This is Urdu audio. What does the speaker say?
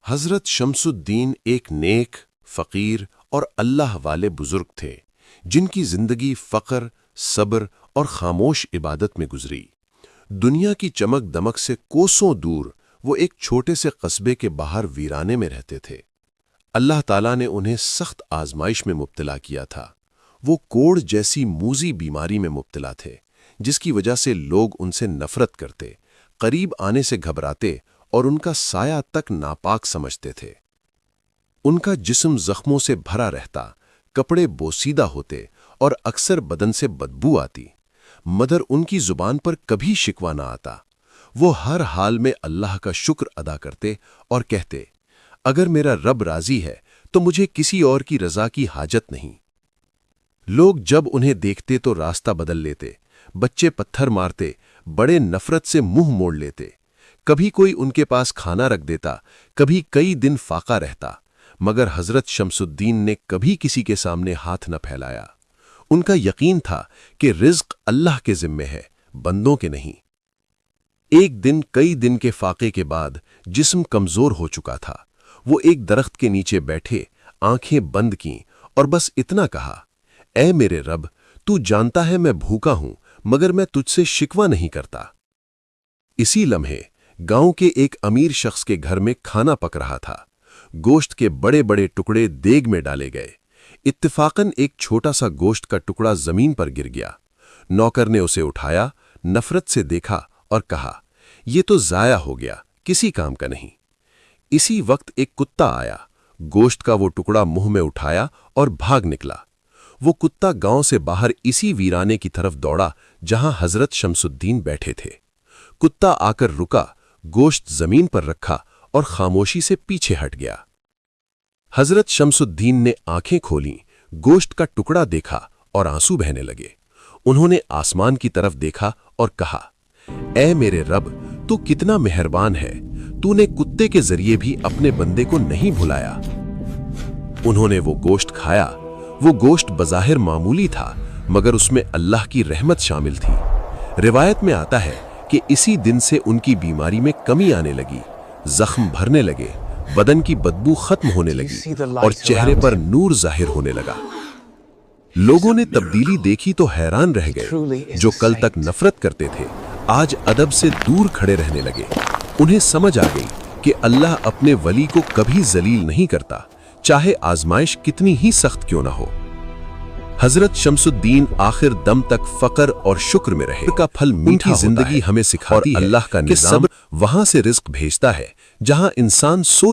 حضرت شمسالدین ایک نیک، فقیر اور اللہ والے بزرگ تھے جن کی زندگی فقر، صبر اور خاموش عبادت میں گزری۔ دنیا کی چمک دمک سے کوسوں دور وہ ایک چھوٹے سے قصبے کے باہر ویرانے میں رہتے تھے۔ اللہ تعالیٰ نے انہیں سخت آزمائش میں مبتلا کیا تھا۔ وہ کوڑ جیسی موذی بیماری میں مبتلا تھے جس کی وجہ سے لوگ ان سے نفرت کرتے، قریب آنے سے گھبراتے اور ان کا سایہ تک ناپاک سمجھتے تھے۔ ان کا جسم زخموں سے بھرا رہتا، کپڑے بوسیدہ ہوتے اور اکثر بدن سے بدبو آتی، مگر ان کی زبان پر کبھی شکوہ نہ آتا۔ وہ ہر حال میں اللہ کا شکر ادا کرتے اور کہتے، اگر میرا رب راضی ہے تو مجھے کسی اور کی رضا کی حاجت نہیں۔ لوگ جب انہیں دیکھتے تو راستہ بدل لیتے، بچے پتھر مارتے، بڑے نفرت سے منہ موڑ لیتے۔ کبھی کوئی ان کے پاس کھانا رکھ دیتا، کبھی کئی دن فاقہ رہتا، مگر حضرت شمسالدین نے کبھی کسی کے سامنے ہاتھ نہ پھیلایا۔ ان کا یقین تھا کہ رزق اللہ کے ذمے ہے، بندوں کے نہیں۔ ایک دن کئی دن کے فاقے کے بعد جسم کمزور ہو چکا تھا۔ وہ ایک درخت کے نیچے بیٹھے، آنکھیں بند کیں اور بس اتنا کہا، اے میرے رب، تو جانتا ہے میں بھوکا ہوں مگر میں تجھ سے شکوہ نہیں کرتا۔ اسی لمحے گاؤں کے ایک امیر شخص کے گھر میں کھانا پک رہا تھا۔ گوشت کے بڑے بڑے ٹکڑے دیگ میں ڈالے گئے۔ اتفاقاً ایک چھوٹا سا گوشت کا ٹکڑا زمین پر گر گیا۔ نوکر نے اسے اٹھایا، نفرت سے دیکھا اور کہا، یہ تو ضائع ہو گیا، کسی کام کا نہیں۔ اسی وقت ایک کتا آیا، گوشت کا وہ ٹکڑا منہ میں اٹھایا اور بھاگ نکلا۔ وہ کتا گاؤں سے باہر اسی ویرانے کی طرف دوڑا جہاں حضرت شمسالدین بیٹھے تھے۔ کتا آ کر رکا، گوشت زمین پر رکھا اور خاموشی سے پیچھے ہٹ گیا۔ حضرت شمسالدین نے آنکھیں کھولیں، گوشت کا ٹکڑا دیکھا اور آنسو بہنے لگے۔ انہوں نے آسمان کی طرف دیکھا اور کہا، اے میرے رب، تو کتنا مہربان ہے، تو نے کتے کے ذریعے بھی اپنے بندے کو نہیں بھلایا۔ انہوں نے وہ گوشت کھایا۔ وہ گوشت بظاہر معمولی تھا مگر اس میں اللہ کی رحمت شامل تھی۔ روایت میں آتا ہے کہ اسی دن سے ان کی بیماری میں کمی آنے لگی، زخم بھرنے لگے، بدن کی بدبو ختم ہونے لگی اور چہرے پر نور ظاہر ہونے لگا۔ لوگوں نے تبدیلی دیکھی تو حیران رہ گئے۔ جو کل تک نفرت کرتے تھے آج ادب سے دور کھڑے رہنے لگے۔ انہیں سمجھ آ گئی کہ اللہ اپنے ولی کو کبھی ذلیل نہیں کرتا، چاہے آزمائش کتنی ہی سخت کیوں نہ ہو۔ حضرت شمسالدین آخر دم تک فقر اور شکر میں رہے۔ کا پھل میٹھی زندگی ہمیں سکھاتی ہے اللہ کا نظام وہاں سے رزق بھیجتا ہے جہاں انسان